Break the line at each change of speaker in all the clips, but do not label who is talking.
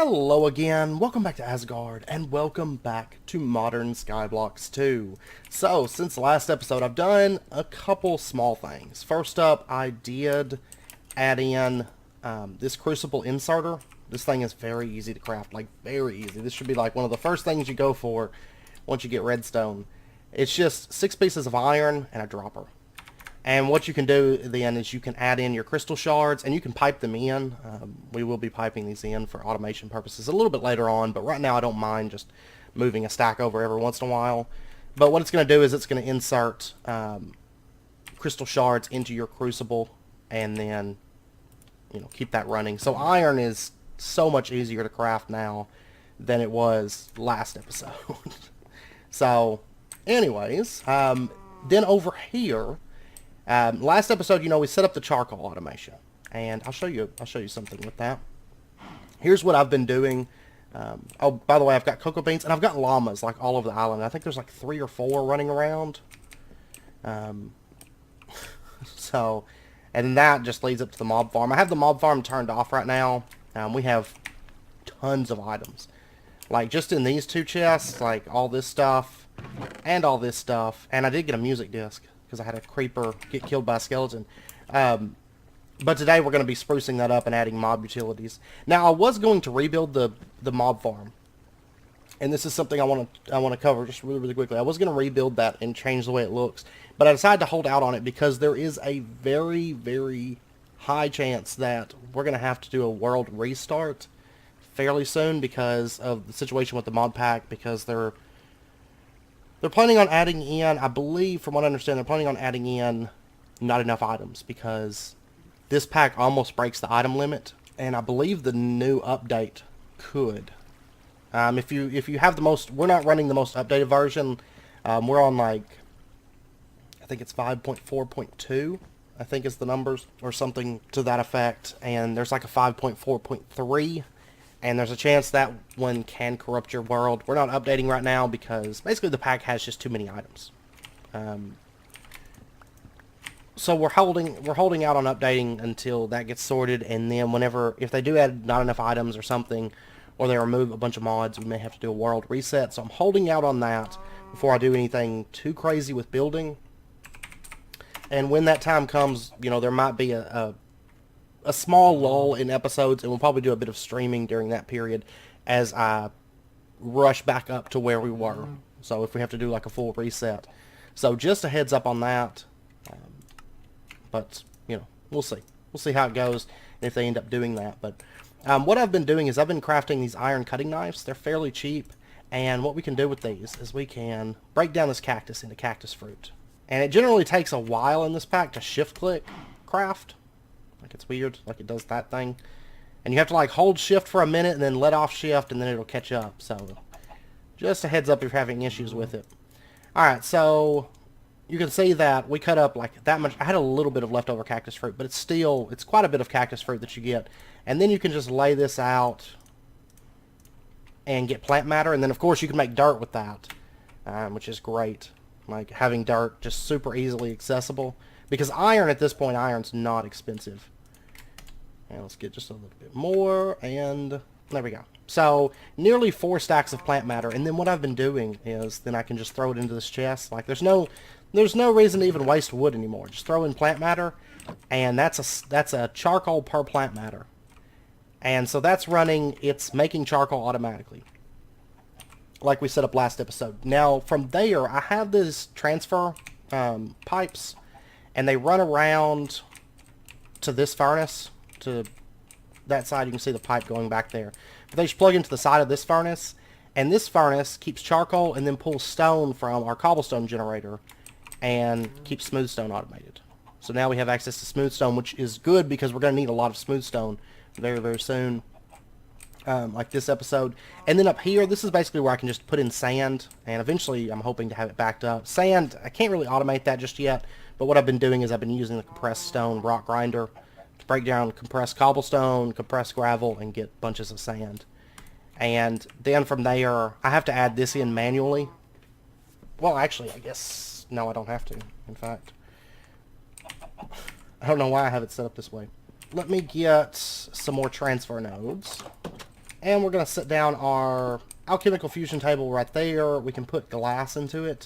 Hello again, welcome back to Asgard, and welcome back to Modern Skyblocks 2. So, since the last episode, I've done a couple small things. First up, I did add in this crucible inserter. This thing is very easy to craft, like very easy. This should be like one of the first things you go for once you get redstone. It's just 6 pieces of iron and a dropper. And what you can do then is you can add in your crystal shards and you can pipe them in. We will be piping these in for automation purposes a little bit later on, but right now I don't mind just moving a stack over every once in a while. But what it's going to do is it's going to insert crystal shards into your crucible and then keep that running. So iron is so much easier to craft now than it was last episode. So anyways, then over here, last episode, we set up the charcoal automation, and I'll show you something with that. Here's what I've been doing. Oh, by the way, I've got cocoa beans, and I've got llamas, like, all over the island. I think there's, like, 3 or 4 running around. So, and that just leads up to the mob farm. I have the mob farm turned off right now. We have tons of items. Like, just in these 2 chests, like, all this stuff, and all this stuff. And I did get a music disc, because I had a creeper get killed by a skeleton. But today we're going to be sprucing that up and adding mob utilities. Now, I was going to rebuild the mob farm, and this is something I want to cover just really quickly. I was going to rebuild that and change the way it looks, but I decided to hold out on it because there is a very high chance that we're going to have to do a world restart fairly soon because of the situation with the mod pack, because they're planning on adding in, I believe, from what I understand, they're planning on adding in not enough items because this pack almost breaks the item limit, and I believe the new update could. If you have the most, we're not running the most updated version. We're on, like, I think it's 5.4.2, I think is the numbers, or something to that effect, and there's like a 5.4.3. And there's a chance that one can corrupt your world. We're not updating right now because basically the pack has just too many items. So we're holding out on updating until that gets sorted, and then if they do add not enough items or something, or they remove a bunch of mods, we may have to do a world reset. So I'm holding out on that before I do anything too crazy with building. And when that time comes, there might be a small lull in episodes, and we'll probably do a bit of streaming during that period as I rush back up to where we were. So if we have to do like a full reset. So just a heads up on that. But, we'll see. We'll see how it goes and if they end up doing that. But what I've been doing is I've been crafting these iron cutting knives. They're fairly cheap. And what we can do with these is we can break down this cactus into cactus fruit. And it generally takes a while in this pack to shift click craft. Like, it's weird, like it does that thing. And you have to, like, hold shift for a minute and then let off shift and then it'll catch up. So, just a heads up if you're having issues with it. Alright, so you can see that we cut up, like, that much. I had a little bit of leftover cactus fruit, but it's quite a bit of cactus fruit that you get. And then you can just lay this out and get plant matter. And then, of course, you can make dirt with that, which is great. Like, having dirt just super easily accessible. Because iron, at this point, iron's not expensive. And let's get just a little bit more, and there we go. So, nearly 4 stacks of plant matter, and then what I've been doing is, then I can just throw it into this chest. Like, there's no reason to even waste wood anymore. Just throw in plant matter, and that's a charcoal per plant matter. And so that's running, it's making charcoal automatically, like we set up last episode. Now, from there, I have this transfer pipes, and they run around to this furnace, to that side. You can see the pipe going back there. But they just plug into the side of this furnace, and this furnace keeps charcoal and then pulls stone from our cobblestone generator and keeps smooth stone automated. So now we have access to smooth stone, which is good because we're going to need a lot of smooth stone very soon. Like this episode. And then up here, this is basically where I can just put in sand, and eventually I'm hoping to have it backed up. Sand, I can't really automate that just yet, but what I've been doing is I've been using the compressed stone rock grinder to break down compressed cobblestone, compressed gravel, and get bunches of sand. And then from there, I have to add this in manually. Well, actually, I guess, no, I don't have to, in fact. I don't know why I have it set up this way. Let me get some more transfer nodes. And we're going to set down our alchemical fusion table right there. We can put glass into it.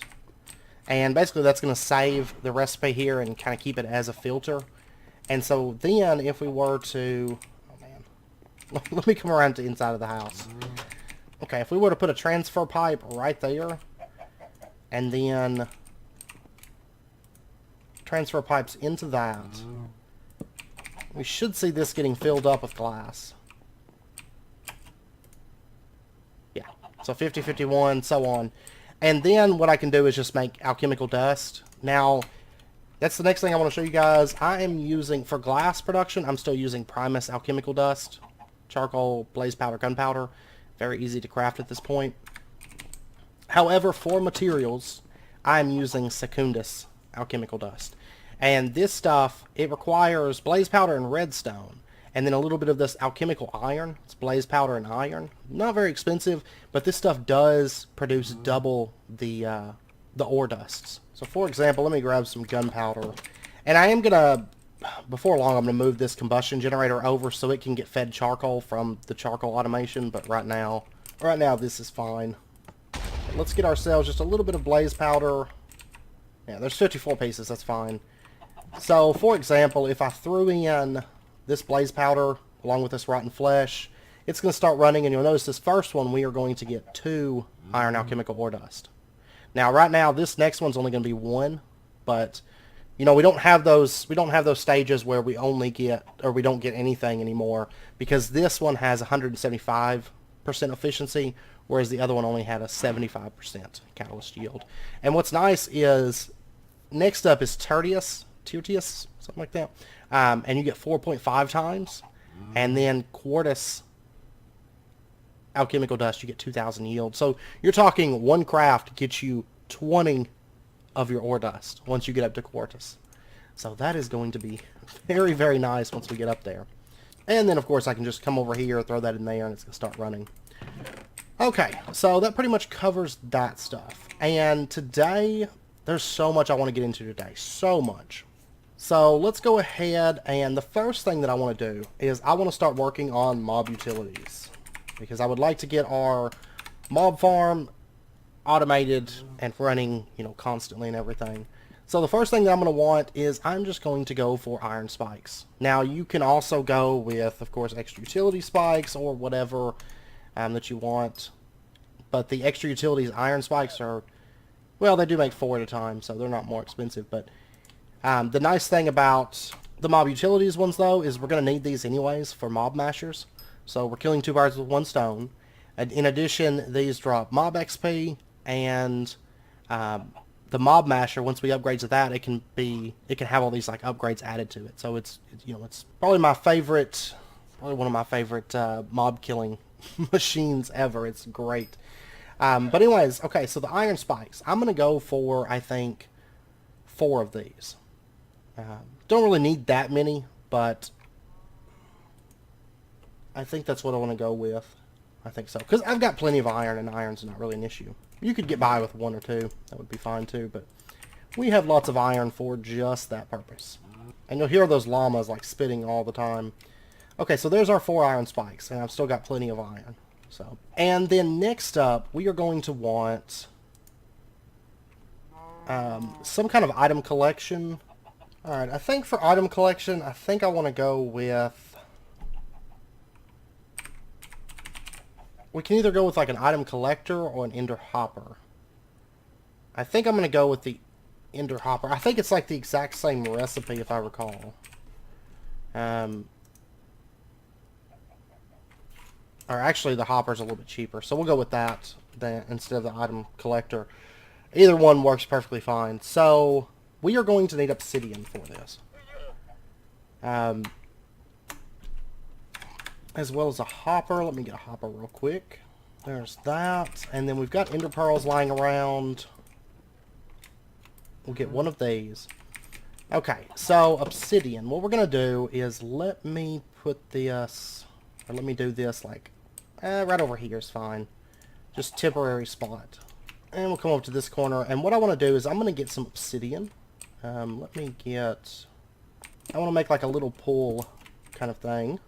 And basically that's going to save the recipe here and kind of keep it as a filter. And so then if we were to... Oh man. Let me come around to the inside of the house. Okay, if we were to put a transfer pipe right there, and then transfer pipes into that, we should see this getting filled up with glass. Yeah, so 50, 51, so on. And then what I can do is just make alchemical dust. Now, that's the next thing I want to show you guys. I am using, for glass production, I'm still using Primus alchemical dust. Charcoal, blaze powder, gunpowder. Very easy to craft at this point. However, for materials, I'm using Secundus alchemical dust. And this stuff, it requires blaze powder and redstone. And then a little bit of this alchemical iron. It's blaze powder and iron. Not very expensive, but this stuff does produce double the ore dusts. So for example, let me grab some gunpowder. And I am going to, before long, I'm going to move this combustion generator over so it can get fed charcoal from the charcoal automation. But right now this is fine. Let's get ourselves just a little bit of blaze powder. Yeah, there's 54 pieces, that's fine. So, for example, if I threw in this blaze powder along with this rotten flesh, it's going to start running, and you'll notice this first one, we are going to get 2 iron alchemical ore dust. Now, right now, this next one's only going to be 1, but, you know, we don't have those stages where we only get, or we don't get anything anymore, because this one has 175% efficiency, whereas the other one only had a 75% catalyst yield. And what's nice is, next up is Tertius, something like that, and you get 4.5 times, and then Quartus alchemical dust, you get 2,000 yield. So you're talking one craft gets you 20 of your ore dust once you get up to Quartus. So that is going to be very, very nice once we get up there. And then, of course, I can just come over here, throw that in there, and it's going to start running. Okay, so that pretty much covers that stuff. And today, there's so much I want to get into today. So much. So let's go ahead, and the first thing that I want to do is I want to start working on mob utilities. Because I would like to get our mob farm automated and running, you know, constantly and everything. So the first thing that I'm going to want is I'm just going to go for iron spikes. Now you can also go with, of course, extra utility spikes or whatever that you want. But the extra utilities iron spikes are, well, they do make 4 at a time, so they're not more expensive. But the nice thing about the mob utilities ones, though, is we're going to need these anyways for mob mashers. So we're killing 2 birds with 1 stone. And in addition, these drop mob XP, and the mob masher, once we upgrade to that, it can have all these like upgrades added to it. So it's probably one of my favorite mob killing machines ever. It's great. But anyways, okay, so the iron spikes. I'm going to go for, I think, 4 of these. Don't really need that many, but I think that's what I want to go with. I think so. Because I've got plenty of iron, and iron's not really an issue. You could get by with 1 or 2. That would be fine, too. But we have lots of iron for just that purpose. And you'll hear those llamas, like, spitting all the time. Okay, so there's our 4 iron spikes, and I've still got plenty of iron. So, and then next up, we are going to want some kind of item collection. Alright, I think for item collection, I think I want to go with... We can either go with like an item collector or an ender hopper. I think I'm going to go with the ender hopper. I think it's like the exact same recipe if I recall. Or actually the hopper's a little bit cheaper. So we'll go with that then instead of the item collector. Either one works perfectly fine. So we are going to need obsidian for this. As well as a hopper. Let me get a hopper real quick. There's that. And then we've got enderpearls lying around. We'll get one of these. Okay, so obsidian. What we're going to do is let me put this, or let me do this like, right over here is fine. Just temporary spot. And we'll come over to this corner. And what I want to do is I'm going to get some obsidian. Let me get, I want to make like a little pool kind of thing.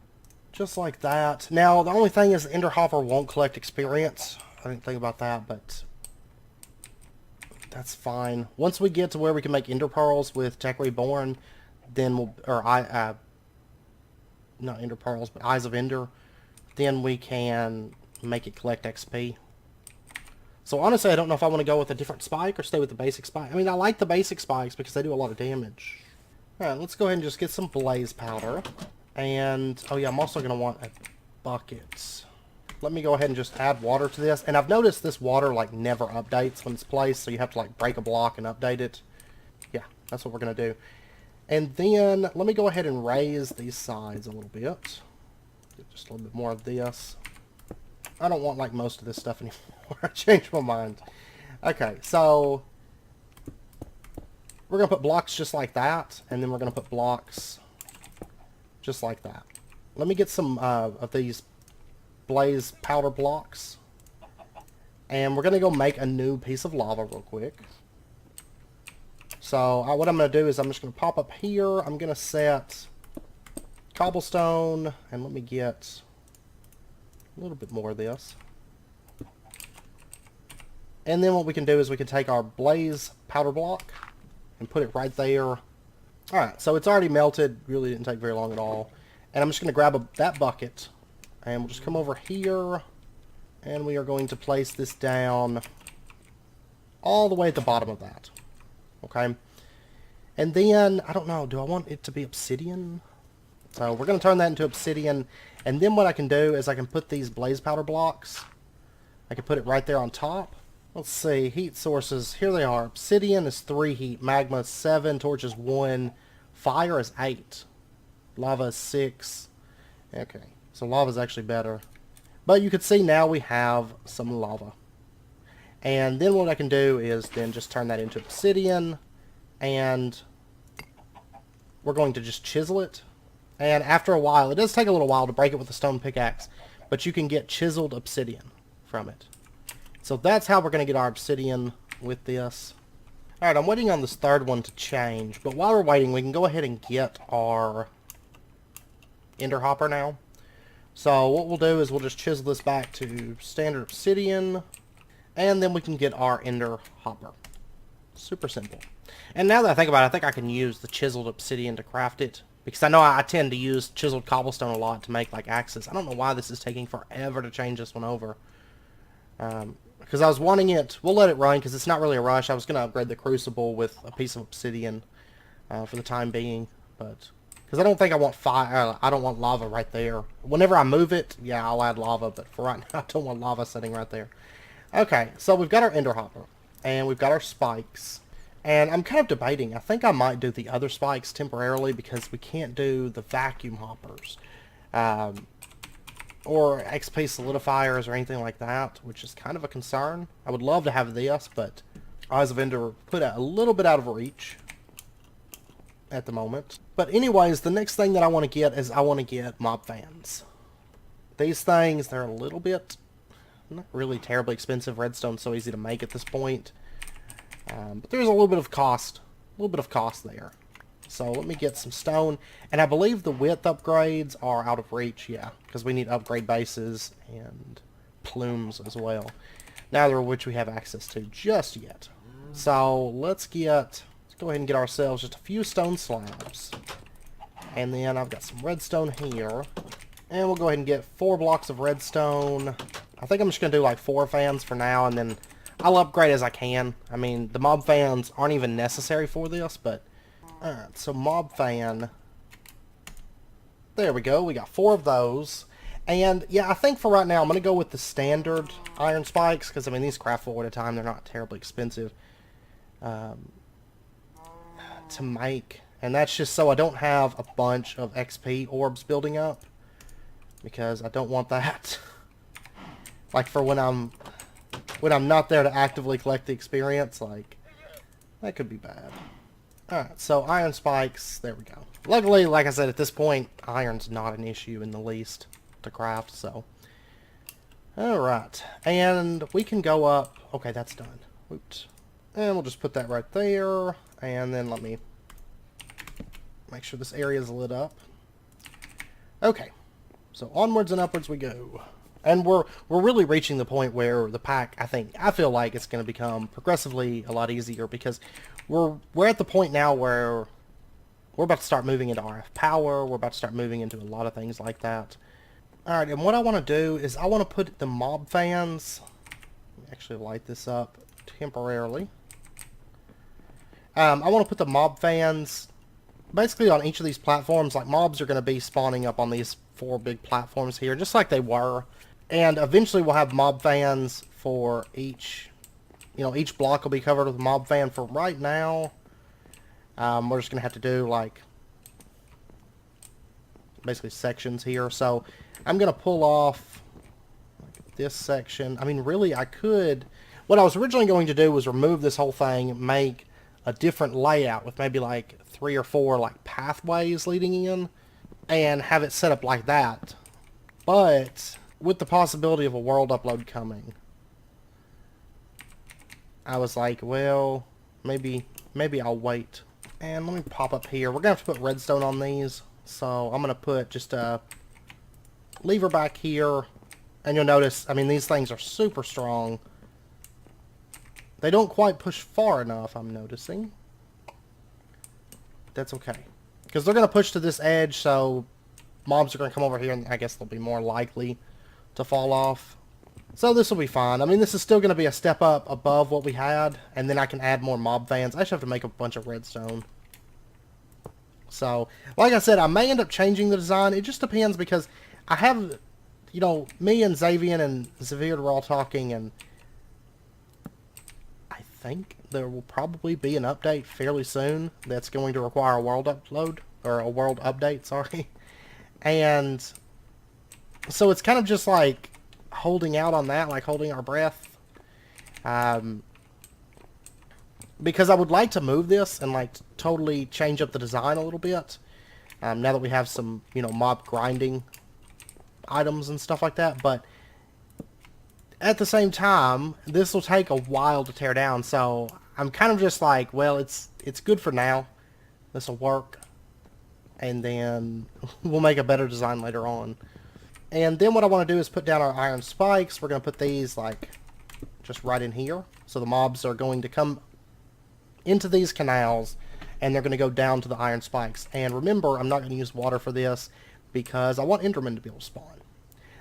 Just like that. Now, the only thing is the Ender Hopper won't collect experience. I didn't think about that, but that's fine. Once we get to where we can make enderpearls with Tech Reborn, then we'll, or not enderpearls, but Eyes of Ender, then we can make it collect XP. So honestly, I don't know if I want to go with a different spike or stay with the basic spike. I mean, I like the basic spikes because they do a lot of damage. Alright, let's go ahead and just get some blaze powder. And, oh yeah, I'm also going to want a bucket. Let me go ahead and just add water to this. And I've noticed this water, like, never updates when it's placed, so you have to, like, break a block and update it. Yeah, that's what we're going to do. And then, let me go ahead and raise these sides a little bit. Get just a little bit more of this. I don't want, like, most of this stuff anymore. I changed my mind. Okay, so we're going to put blocks just like that, and then we're going to put blocks just like that. Let me get some of these blaze powder blocks, and we're going to go make a new piece of lava real quick. So what I'm going to do is I'm just going to pop up here. I'm going to set cobblestone, and let me get a little bit more of this. And then what we can do is we can take our blaze powder block and put it right there. Alright, so it's already melted. Really didn't take very long at all. And I'm just going to grab that bucket, and we'll just come over here, and we are going to place this down all the way at the bottom of that. Okay? And then, I don't know, do I want it to be obsidian? So we're going to turn that into obsidian, and then what I can do is I can put these blaze powder blocks, I can put it right there on top. Let's see, heat sources, here they are. Obsidian is 3 heat, magma is 7, torches 1, fire is 8, lava is 6. Okay, so lava is actually better. But you can see now we have some lava. And then what I can do is then just turn that into obsidian, and we're going to just chisel it. And after a while, it does take a little while to break it with a stone pickaxe, but you can get chiseled obsidian from it. So that's how we're going to get our obsidian with this. Alright, I'm waiting on this third one to change, but while we're waiting, we can go ahead and get our ender hopper now. So what we'll do is we'll just chisel this back to standard obsidian, and then we can get our ender hopper. Super simple. And now that I think about it, I think I can use the chiseled obsidian to craft it, because I know I tend to use chiseled cobblestone a lot to make like axes. I don't know why this is taking forever to change this one over. Because I was wanting it, we'll let it run because it's not really a rush. I was going to upgrade the crucible with a piece of obsidian for the time being, but because I don't think I want fire, I don't want lava right there. Whenever I move it, yeah, I'll add lava, but for right now, I don't want lava sitting right there. Okay, so we've got our ender hopper, and we've got our spikes, and I'm kind of debating. I think I might do the other spikes temporarily because we can't do the vacuum hoppers. Or XP solidifiers or anything like that, which is kind of a concern. I would love to have this, but Eyes of Ender put a little bit out of reach at the moment. But anyways, the next thing that I want to get is I want to get mob fans. These things, they're a little bit, not really terribly expensive. Redstone's so easy to make at this point. But there's a little bit of cost there. So let me get some stone, and I believe the width upgrades are out of reach, yeah, because we need upgrade bases and plumes as well, neither of which we have access to just yet. So let's go ahead and get ourselves just a few stone slabs, and then I've got some redstone here, and we'll go ahead and get 4 blocks of redstone. I think I'm just going to do like 4 fans for now, and then I'll upgrade as I can. I mean, the mob fans aren't even necessary for this, but alright, so mob fan. There we go. We got 4 of those. And, yeah, I think for right now I'm going to go with the standard iron spikes. Because, I mean, these craft 4 at a time. They're not terribly expensive to make. And that's just so I don't have a bunch of XP orbs building up. Because I don't want that. Like, for when I'm not there to actively collect the experience. Like, that could be bad. Alright, so iron spikes, there we go. Luckily, like I said, at this point, iron's not an issue in the least to craft, so. Alright, and we can go up. Okay, that's done. Oops. And we'll just put that right there, and then let me make sure this area is lit up. Okay, So onwards and upwards we go. And we're really reaching the point where the pack, I feel like it's going to become progressively a lot easier, because we're at the point now where we're about to start moving into RF power. We're about to start moving into a lot of things like that. Alright, and what I want to do is I want to put the mob fans... Let me actually light this up temporarily. I want to put the mob fans basically on each of these platforms. Like, mobs are going to be spawning up on these 4 big platforms here, just like they were. And eventually we'll have mob fans for each... You know, each block will be covered with a mob fan. For right now, we're just going to have to do, like, basically sections here. So I'm going to pull off this section. I mean, really, I could... What I was originally going to do was remove this whole thing, make a different layout with maybe, like, 3 or 4, like, pathways leading in, and have it set up like that. But with the possibility of a world upload coming, I was like, well, maybe I'll wait. And let me pop up here. We're going to have to put redstone on these. So I'm going to put just a lever back here. And you'll notice, I mean, these things are super strong. They don't quite push far enough, I'm noticing. That's okay. Because they're going to push to this edge, so mobs are going to come over here, and I guess they'll be more likely to fall off. So this will be fine. I mean, this is still going to be a step up above what we had, and then I can add more mob fans. I just have to make a bunch of redstone. So, like I said, I may end up changing the design. It just depends, because I have, you know, me and Xavier and Xavier were all talking, and I think there will probably be an update fairly soon that's going to require a world upload, or a world update, sorry. And so it's kind of just like holding out on that, like holding our breath. Because I would like to move this and like totally change up the design a little bit. Now that we have some, you know, mob grinding items and stuff like that. But at the same time, this will take a while to tear down. So I'm kind of just like, well, it's good for now. This will work. And then we'll make a better design later on. And then what I want to do is put down our iron spikes. We're going to put these like just right in here. So the mobs are going to come into these canals, and they're going to go down to the iron spikes. And remember, I'm not going to use water for this because I want Endermen to be able to spawn.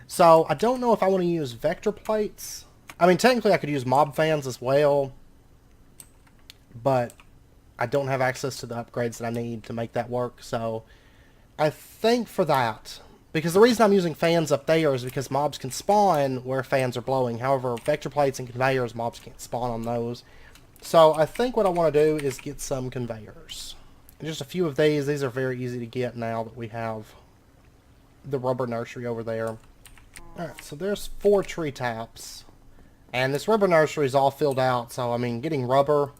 So I don't know if I want to use vector plates. I mean, technically I could use mob fans as well, but I don't have access to the upgrades that I need to make that work. So I think for that, because the reason I'm using fans up there is because mobs can spawn where fans are blowing. However, vector plates and conveyors, mobs can't spawn on those. So I think what I want to do is get some conveyors. And just a few of these. These are very easy to get now that we have the rubber nursery over there. Alright, so there's 4 tree taps. And this rubber nursery is all filled out. So, I mean, getting rubber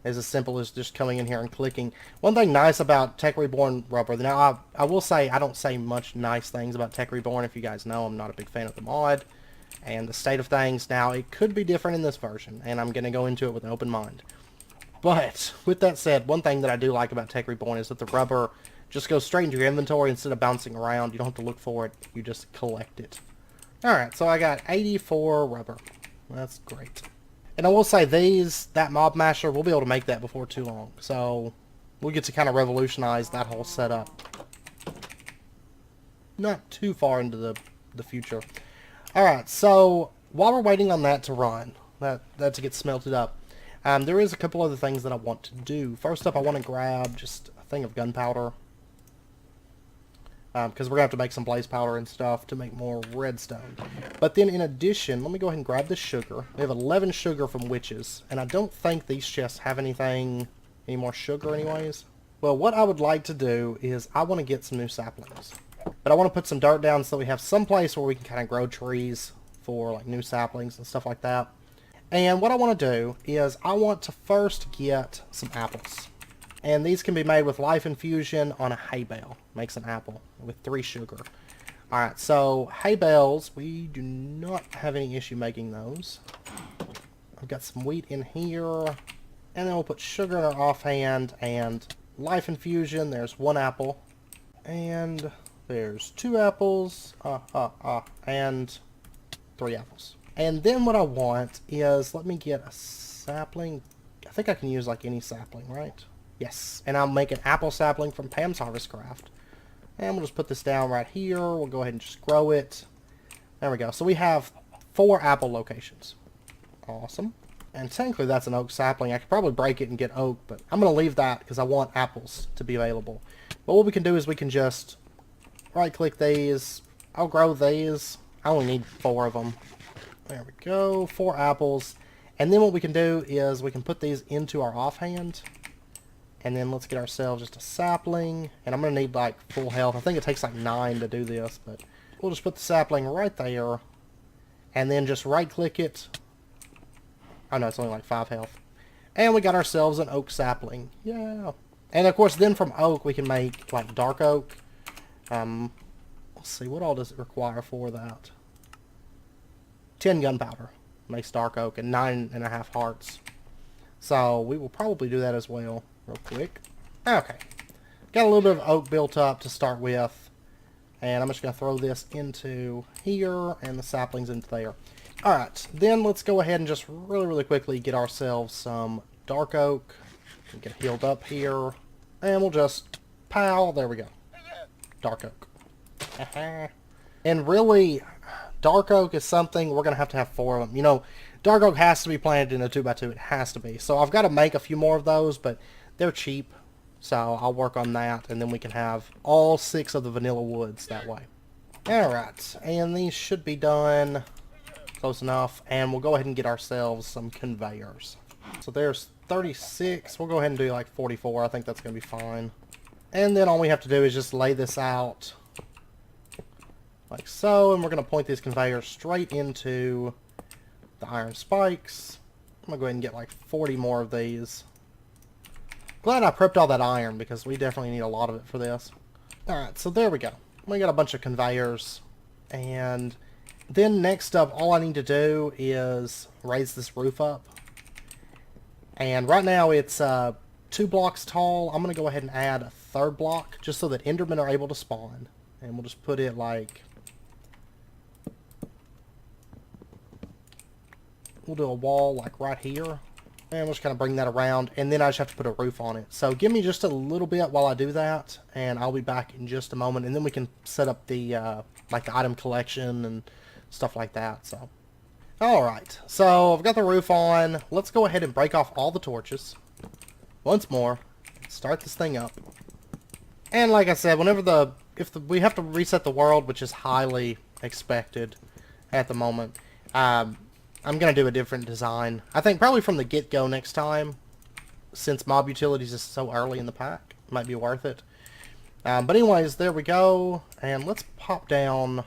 is as simple as just coming in here and clicking. One thing nice about Tech Reborn rubber. Now, I will say I don't say much nice things about Tech Reborn. If you guys know, I'm not a big fan of the mod and the state of things. Now, it could be different in this version, and I'm going to go into it with an open mind. But, with that said, one thing that I do like about Tech Reborn is that the rubber just goes straight into your inventory instead of bouncing around. You don't have to look for it. You just collect it. Alright, so I got 84 rubber. That's great. And I will say that mob masher, we'll be able to make that before too long. So, we'll get to kind of revolutionize that whole setup. Not too far into the future. Alright, so while we're waiting on that to run, that to get smelted up, there is a couple other things that I want to do. First up, I want to grab just a thing of gunpowder. Because we're going to have to make some blaze powder and stuff to make more redstone. But then in addition, let me go ahead and grab the sugar. We have 11 sugar from witches. And I don't think these chests have any more sugar anyways. Well, what I would like to do is I want to get some new saplings. But I want to put some dirt down so we have some place where we can kind of grow trees for like new saplings and stuff like that. And what I want to do is I want to first get some apples. And these can be made with life infusion on a hay bale. Makes an apple with 3 sugar. Alright, so hay bales, we do not have any issue making those. I've got some wheat in here. And then we'll put sugar in our offhand and life infusion. There's 1 apple. And There's 2 apples, and 3 apples. And then what I want is, let me get a sapling. I think I can use like any sapling, right? Yes. And I'll make an apple sapling from Pam's Harvest Craft. And we'll just put this down right here. We'll go ahead and just grow it. There we go. So we have 4 apple locations. Awesome. And technically that's an oak sapling. I could probably break it and get oak, but I'm going to leave that because I want apples to be available. But what we can do is we can just right click these. I'll grow these. I only need 4 of them. There we go. 4 apples. And then what we can do is we can put these into our offhand. And then let's get ourselves just a sapling. And I'm going to need like full health. I think it takes like 9 to do this. But we'll just put the sapling right there. And then just right click it. Oh no, it's only like 5 health. And we got ourselves an oak sapling. Yeah. And of course then from oak we can make like dark oak. Let's see, what all does it require for that? 10 gunpowder makes dark oak and 9.5 hearts. So we will probably do that as well real quick. Okay. Got a little bit of oak built up to start with. And I'm just going to throw this into here and the saplings into there. Alright, then let's go ahead and just really quickly get ourselves some dark oak. Get healed up here. And we'll just pow, there we go. Dark oak. And really, dark oak is something we're going to have 4 of them. You know, dark oak has to be planted in a 2x2. It has to be. So I've got to make a few more of those, but they're cheap. So I'll work on that, and then we can have all 6 of the vanilla woods that way. Alright, and these should be done close enough, and we'll go ahead and get ourselves some conveyors. So there's 36. We'll go ahead and do like 44. I think that's going to be fine. And then all we have to do is just lay this out like so, and we're going to point these conveyors straight into the iron spikes. I'm going to go ahead and get like 40 more of these. Glad I prepped all that iron because we definitely need a lot of it for this. Alright, so there we go. We got a bunch of conveyors, and then next up all I need to do is raise this roof up. And right now it's 2 blocks tall. I'm going to go ahead and add a 3rd block just so that Endermen are able to spawn. And we'll just put it like... We'll do a wall like right here. And we'll just kind of bring that around. And then I just have to put a roof on it. So give me just a little bit while I do that. And I'll be back in just a moment. And then we can set up the like the item collection and stuff like that. So, alright. So I've got the roof on. Let's go ahead and break off all the torches. Once more. Start this thing up. And like I said, whenever we have to reset the world, which is highly expected at the moment, I'm going to do a different design. I think probably from the get-go next time, since mob utilities is so early in the pack. It might be worth it. But anyways, there we go. And let's pop down.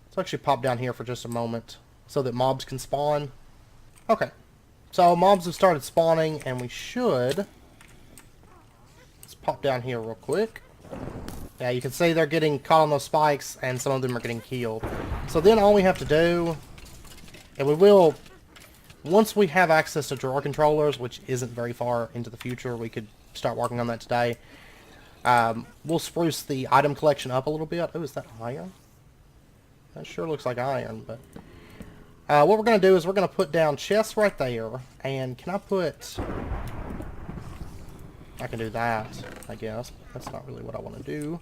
Let's actually pop down here for just a moment so that mobs can spawn. Okay. So mobs have started spawning, and we should... Let's pop down here real quick. Yeah, you can see they're getting caught on those spikes, and some of them are getting killed. So then all we have to do... And we will, once we have access to drawer controllers, which isn't very far into the future, we could start working on that today. We'll spruce the item collection up a little bit. Oh, is that iron? That sure looks like iron, but... what we're going to do is we're going to put down chests right there. And can I put... I can do that, I guess. But that's not really what I want to do.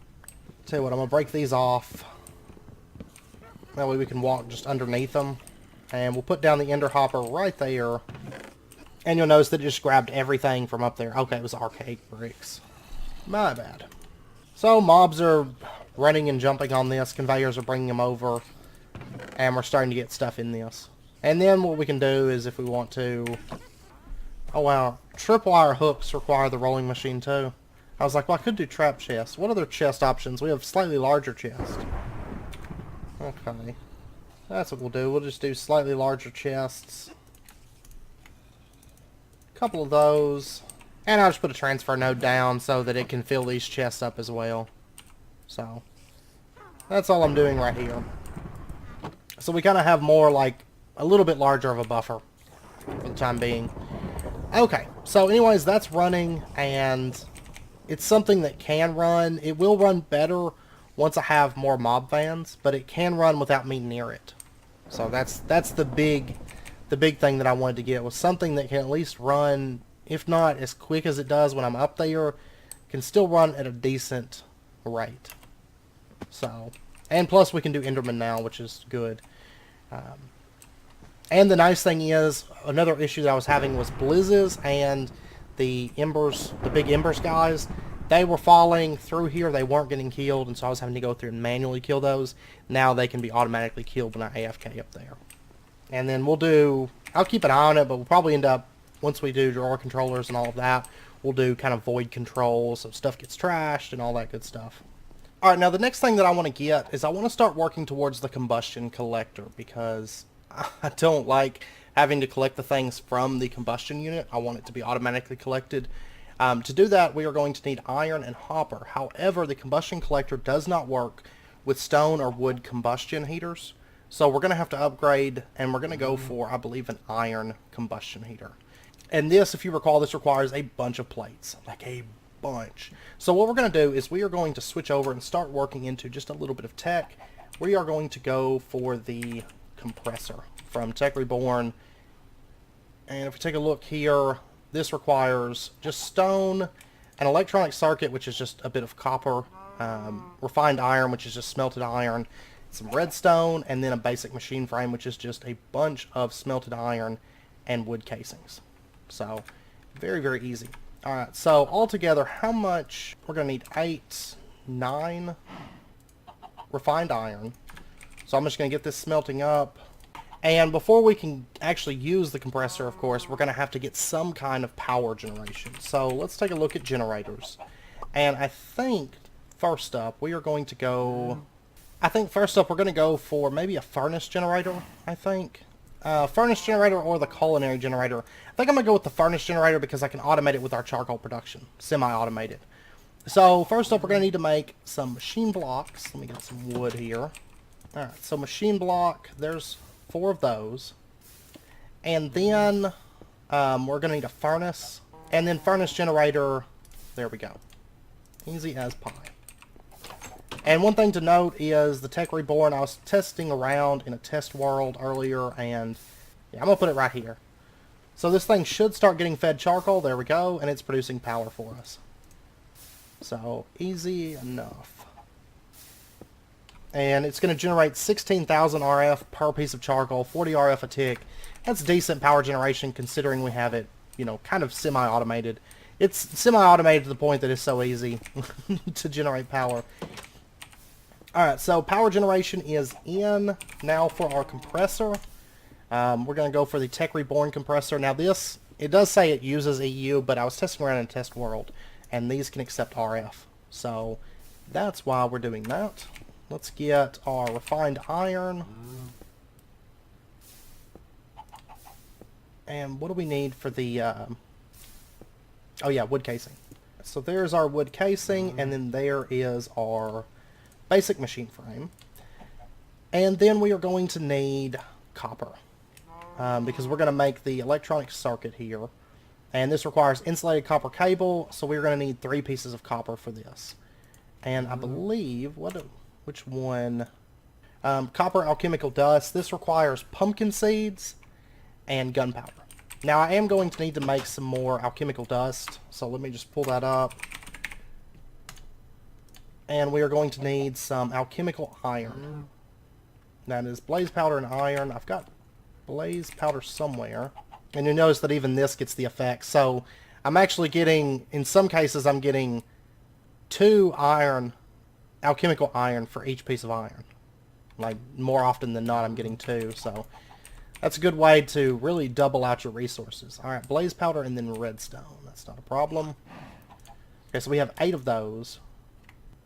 Tell you what, I'm going to break these off. That way we can walk just underneath them. And we'll put down the ender hopper right there. And you'll notice that it just grabbed everything from up there. Okay, it was archaic bricks. My bad. So mobs are running and jumping on this. Conveyors are bringing them over. And we're starting to get stuff in this. And then what we can do is if we want to... Oh wow, tripwire hooks require the rolling machine too. I was like, well, I could do trap chests. What other chest options? We have slightly larger chests. Okay. That's what we'll do. We'll just do slightly larger chests. A couple of those. And I'll just put a transfer node down so that it can fill these chests up as well. So, that's all I'm doing right here. So we kind of have more like a little bit larger of a buffer for the time being. Okay, so anyways, that's running, and it's something that can run. It will run better once I have more mob vans, but it can run without me near it. So that's the big thing that I wanted to get, was something that can at least run, if not as quick as it does when I'm up there, can still run at a decent rate. So, and plus we can do Enderman now, which is good. And the nice thing is, another issue that I was having was blizzes and the embers, the big embers guys. They were falling through here. They weren't getting killed, and so I was having to go through and manually kill those. Now they can be automatically killed when I AFK up there. And then I'll keep an eye on it, but we'll probably end up, once we do drawer controllers and all of that, we'll do kind of void control, so stuff gets trashed and all that good stuff. Alright, now the next thing that I want to get is I want to start working towards the Combustion Collector, because I don't like having to collect the things from the combustion unit. I want it to be automatically collected. To do that, we are going to need iron and hopper. However, the Combustion Collector does not work with stone or wood combustion heaters. So we're going to have to upgrade, and we're going to go for, I believe, an iron combustion heater. And this, if you recall, this requires a bunch of plates. Like a bunch. So what we're going to do is we are going to switch over and start working into just a little bit of tech. We are going to go for the compressor from Tech Reborn. And if we take a look here, this requires just stone, an electronic circuit, which is just a bit of copper, refined iron, which is just smelted iron, some redstone, and then a basic machine frame, which is just a bunch of smelted iron and wood casings. So, very, very easy. Alright, so altogether, how much? We're going to need 9 refined iron. So I'm just going to get this smelting up. And before we can actually use the compressor, of course, we're going to have to get some kind of power generation. So let's take a look at generators. And I think, first up, we are going to go... I think first up we're going to go for maybe a furnace generator, I think. Furnace generator or the culinary generator. I think I'm going to go with the furnace generator because I can automate it with our charcoal production. Semi-automated. So first up we're going to need to make some machine blocks. Let me get some wood here. Alright, so machine block, there's 4 of those. And then we're going to need a furnace. And then furnace generator, there we go. Easy as pie. And one thing to note is the Tech Reborn, I was testing around in a test world earlier, and yeah, I'm going to put it right here. So this thing should start getting fed charcoal, there we go, and it's producing power for us. So, easy enough. And it's going to generate 16,000 RF per piece of charcoal, 40 RF a tick. That's decent power generation considering we have it, you know, kind of semi-automated. It's semi-automated to the point that it's so easy to generate power. Alright, so power generation is in. Now for our compressor. We're going to go for the Tech Reborn compressor. Now this, it does say it uses EU, but I was testing around in a test world, and these can accept RF. So that's why we're doing that. Let's get our refined iron. And what do we need for the... oh yeah, wood casing. So there's our wood casing, and then there is our basic machine frame. And then we are going to need copper. Because we're going to make the electronic circuit here. And this requires insulated copper cable, so we're going to need 3 pieces of copper for this. And I believe, which one? Copper alchemical dust. This requires pumpkin seeds and gunpowder. Now I am going to need to make some more alchemical dust, so let me just pull that up. And we are going to need some alchemical iron. That is blaze powder and iron. I've got blaze powder somewhere. And you'll notice that even this gets the effect. So I'm actually getting, in some cases I'm getting 2 iron, alchemical iron for each piece of iron. Like more often than not I'm getting 2, so that's a good way to really double out your resources. Alright, blaze powder and then redstone. That's not a problem. Okay, so we have 8 of those.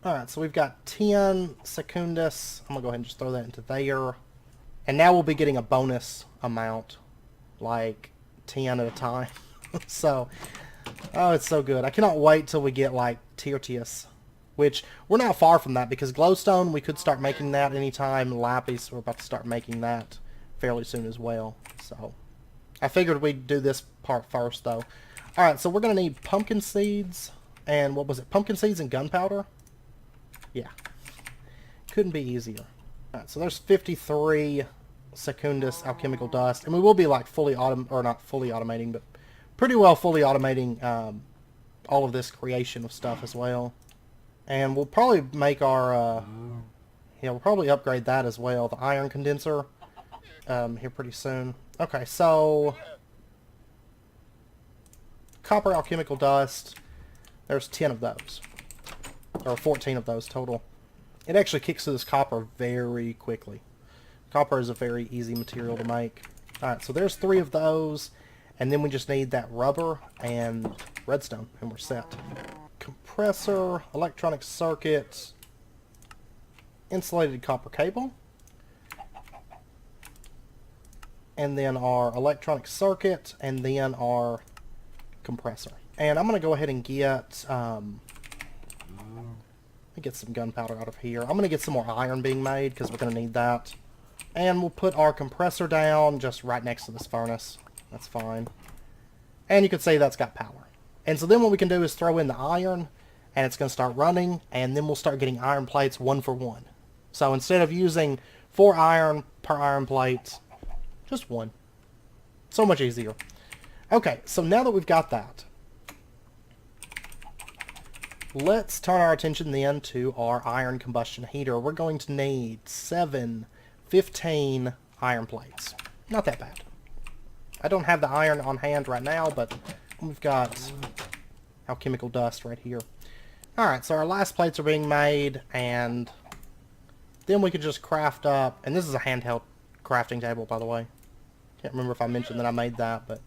Alright, so we've got 10 secundus. I'm going to go ahead and just throw that into there. And now we'll be getting a bonus amount. Like 10 at a time. So, oh, it's so good. I cannot wait till we get like Tyrtius. Which, we're not far from that because glowstone, we could start making that anytime. Lapis, we're about to start making that fairly soon as well. So, I figured we'd do this part first though. Alright, so we're going to need pumpkin seeds. And what was it? Pumpkin seeds and gunpowder? Yeah. couldn't be easier. Alright, so there's 53 Secundus alchemical dust, and we will be like not fully automating, but pretty well fully automating all of this creation of stuff as well. And we'll probably make our yeah, we'll probably upgrade that as well, the iron condenser, here pretty soon. Okay, so copper alchemical dust, there's 10 of those, or 14 of those total. It actually kicks through this copper very quickly. Copper is a very easy material to make. Alright, so there's 3 of those, and then we just need that rubber and redstone, and we're set. Compressor, electronic circuit, insulated copper cable, and then our electronic circuit, and then our compressor. And I'm going to go ahead and get some gunpowder out of here. I'm going to get some more iron being made because we're going to need that. And we'll put our compressor down just right next to this furnace. That's fine. And you can see that's got power. And so then what we can do is throw in the iron, and it's going to start running, and then we'll start getting iron plates 1 for 1. So instead of using 4 iron per iron plate, just 1. So much easier. Okay, so now that we've got that, let's turn our attention then to our iron combustion heater. We're going to need 15 iron plates. Not that bad. I don't have the iron on hand right now, but we've got alchemical dust right here. Alright, so our last plates are being made, and then we can just craft up, and this is a handheld crafting table, by the way. Can't remember if I mentioned that I made that, but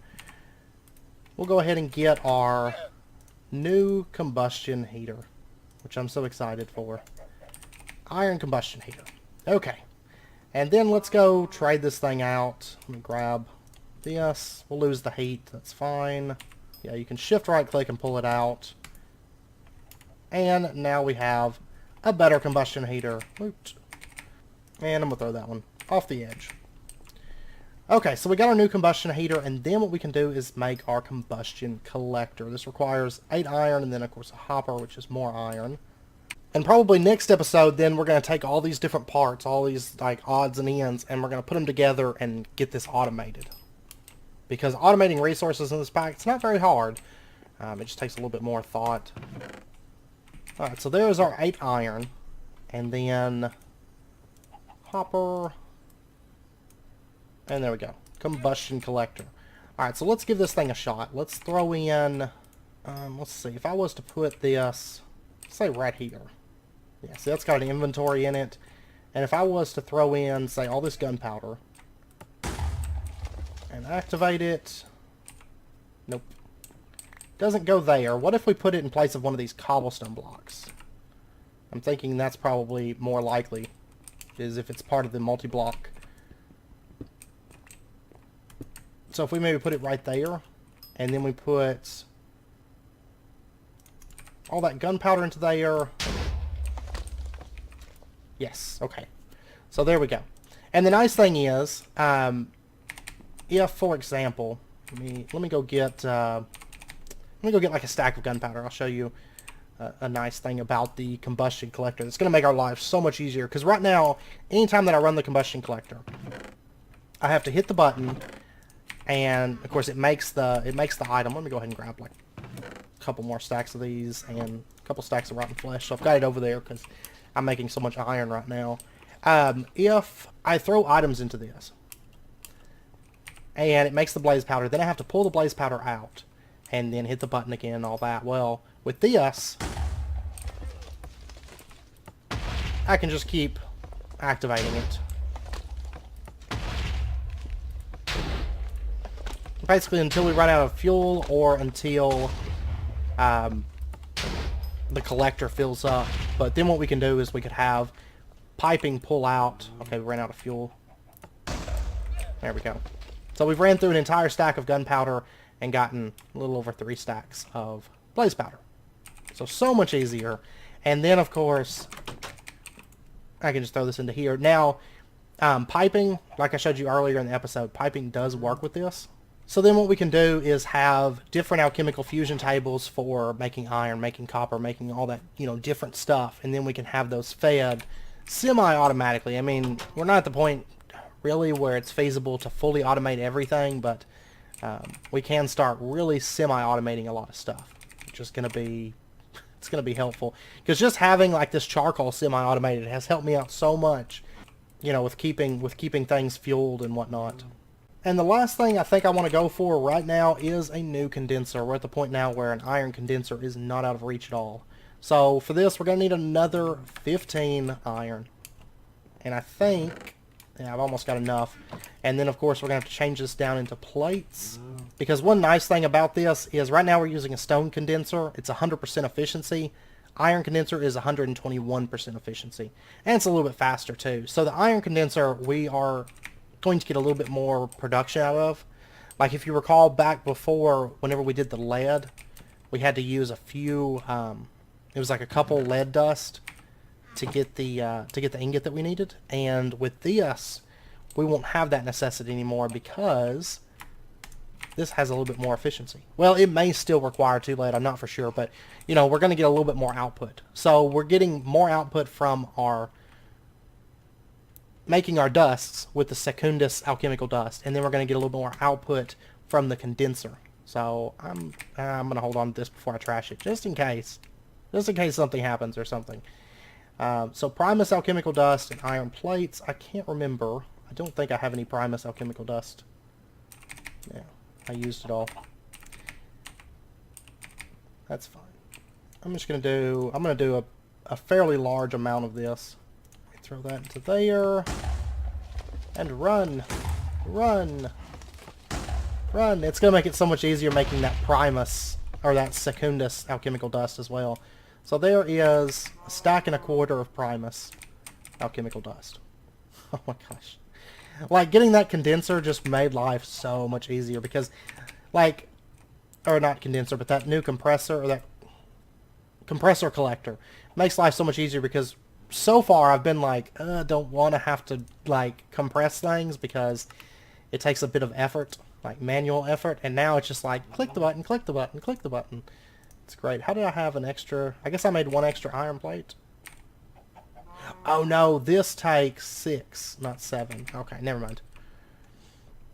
we'll go ahead and get our new combustion heater, which I'm so excited for. Iron combustion heater. Okay. And then let's go trade this thing out. Let me grab this. We'll lose the heat. That's fine. Yeah, you can shift right click and pull it out. And now we have a better combustion heater. Oops. And I'm going to throw that one off the edge. Okay, so we got our new combustion heater, and then what we can do is make our combustion collector. This requires 8 iron, and then of course a hopper, which is more iron. And probably next episode, then we're going to take all these different parts, all these like odds and ends, and we're going to put them together and get this automated. Because automating resources in this pack, it's not very hard. It just takes a little bit more thought. Alright, so there's our 8 iron, and then hopper, and there we go. Combustion collector. Alright, so let's give this thing a shot. Let's throw in, let's see, if I was to put this, say right here. Yeah, see that's got an inventory in it. And if I was to throw in, say, all this gunpowder, and activate it, nope. Doesn't go there. What if we put it in place of one of these cobblestone blocks? I'm thinking that's probably more likely, is if it's part of the multi-block. So if we maybe put it right there, and then we put all that gunpowder into there. Yes, okay. So there we go. And the nice thing is, if, for example, let me go get like a stack of gunpowder. I'll show you a nice thing about the combustion collector. It's going to make our lives so much easier. Because right now, anytime that I run the combustion collector, I have to hit the button, and of course it makes the item. Let me go ahead and grab like a couple more stacks of these and a couple stacks of rotten flesh. So I've got it over there because I'm making so much iron right now. If I throw items into this, and it makes the blaze powder, then I have to pull the blaze powder out and then hit the button again and all that. Well, with this, I can just keep activating it. Basically until we run out of fuel, or until the collector fills up. But then what we can do is we could have piping pull out. Okay, we ran out of fuel. There we go. So we've ran through an entire stack of gunpowder and gotten a little over 3 stacks of blaze powder. So much easier. And then, of course, I can just throw this into here. Now, piping, like I showed you earlier in the episode, piping does work with this. So then what we can do is have different alchemical fusion tables for making iron, making copper, making all that, different stuff. And then we can have those fed semi-automatically. I mean, we're not at the point really where it's feasible to fully automate everything, but we can start really semi-automating a lot of stuff, which is going to be, it's going to be helpful. Because just having like this charcoal semi-automated has helped me out so much, you know, with keeping things fueled and whatnot. And the last thing I think I want to go for right now is a new condenser. We're at the point now where an iron condenser is not out of reach at all. So for this, we're going to need another 15 iron. And I think, yeah, I've almost got enough. And then, of course, we're going to have to change this down into plates. Because one nice thing about this is right now we're using a stone condenser. It's 100% efficiency. Iron condenser is 121% efficiency. And it's a little bit faster, too. So the iron condenser, we are going to get a little bit more production out of. Like if you recall back before, whenever we did the lead, we had to use a few, it was like a couple lead dust to get the ingot that we needed. And with this, we won't have that necessity anymore because this has a little bit more efficiency. Well, it may still require 2 lead, I'm not for sure, but you know, we're going to get a little bit more output. So we're getting more output from our making our dusts with the Secundus alchemical dust, and then we're going to get a little more output from the condenser. So I'm going to hold on to this before I trash it, just in case something happens or something. So Primus alchemical dust and iron plates. I can't remember. I don't think I have any Primus alchemical dust. Yeah, I used it all. That's fine. I'm going to do a fairly large amount of this. Throw that into there. And run. Run. Run. It's going to make it so much easier making that Primus, or that Secundus alchemical dust as well. So there is a stack and a quarter of Primus alchemical dust. Oh my gosh. Like, getting that condenser just made life so much easier because, like, or not condenser, but that new compressor, or that compressor collector, makes life so much easier because so far I've been like, don't want to have to like compress things because it takes a bit of effort, like manual effort, and now it's just like click the button, click the button, click the button. It's great. How did I have an extra? I guess I made 1 extra iron plate. Oh no, this takes 6, not 7. Okay, never mind.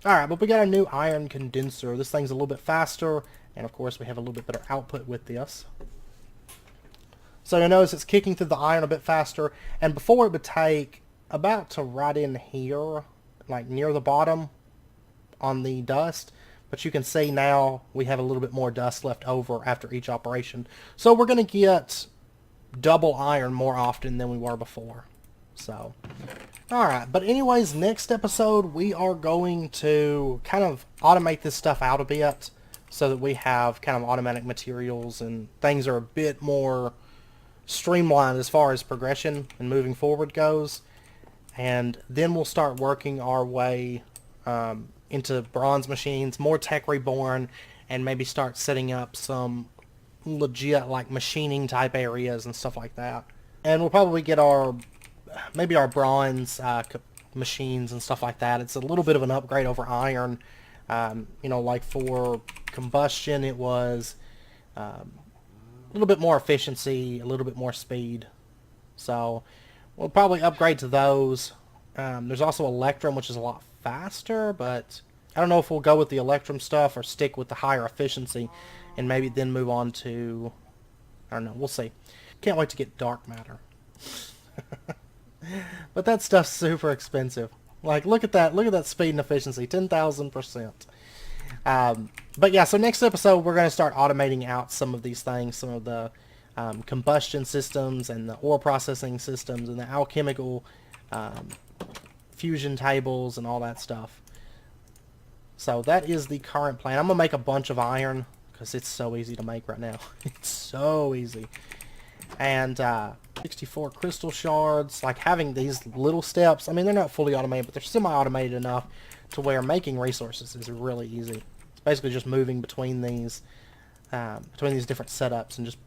Alright, but we got a new iron condenser. This thing's a little bit faster, and of course we have a little bit better output with this. So you'll notice it's kicking through the iron a bit faster, and before it would take about to right in here, like near the bottom on the dust, but you can see now we have a little bit more dust left over after each operation. So we're going to get double iron more often than we were before. So, alright, but anyways, next episode we are going to kind of automate this stuff out a bit so that we have kind of automatic materials and things are a bit more streamlined as far as progression and moving forward goes. And then we'll start working our way into bronze machines, more tech reborn, and maybe start setting up some legit like machining type areas and stuff like that. And we'll probably get maybe our bronze machines and stuff like that. It's a little bit of an upgrade over iron. You know, like for combustion it was a little bit more efficiency, a little bit more speed. So we'll probably upgrade to those. There's also Electrum, which is a lot faster, but I don't know if we'll go with the Electrum stuff or stick with the higher efficiency and maybe then move on to, I don't know, we'll see. Can't wait to get dark matter. But that stuff's super expensive. Like, look at that speed and efficiency, 10,000%. But yeah, so next episode we're going to start automating out some of these things, some of the combustion systems and the ore processing systems and the alchemical fusion tables and all that stuff. So that is the current plan. I'm going to make a bunch of iron because it's so easy to make right now. It's so easy. And 64 crystal shards, like having these little steps, I mean, they're not fully automated, but they're semi-automated enough to where making resources is really easy. It's basically just moving between these different setups and just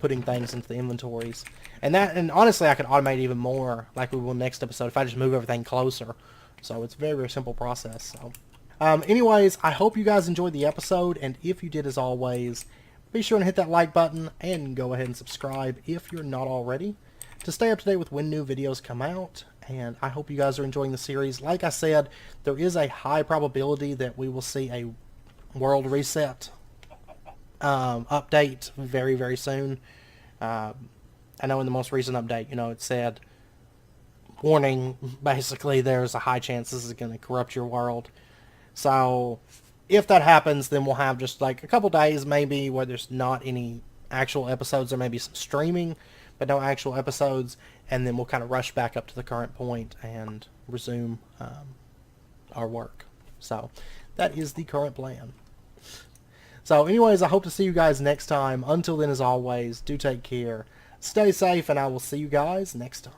putting things into the inventories. And honestly, I could automate even more, like we will next episode, if I just move everything closer. So it's a very, very simple process. So, anyways, I hope you guys enjoyed the episode, and if you did, as always, be sure to hit that like button and go ahead and subscribe if you're not already. to stay up to date with when new videos come out. And I hope you guys are enjoying the series. Like I said, there is a high probability that we will see a world reset update very, very soon. I know in the most recent update, you know, it said, warning, basically there's a high chance this is going to corrupt your world. So if that happens, then we'll have just like a couple days maybe where there's not any actual episodes, or maybe some streaming but no actual episodes, and then we'll kind of rush back up to the current point and resume our work. So that is the current plan. So anyways, I hope to see you guys next time. Until then, as always, do take care, stay safe, and I will see you guys next time.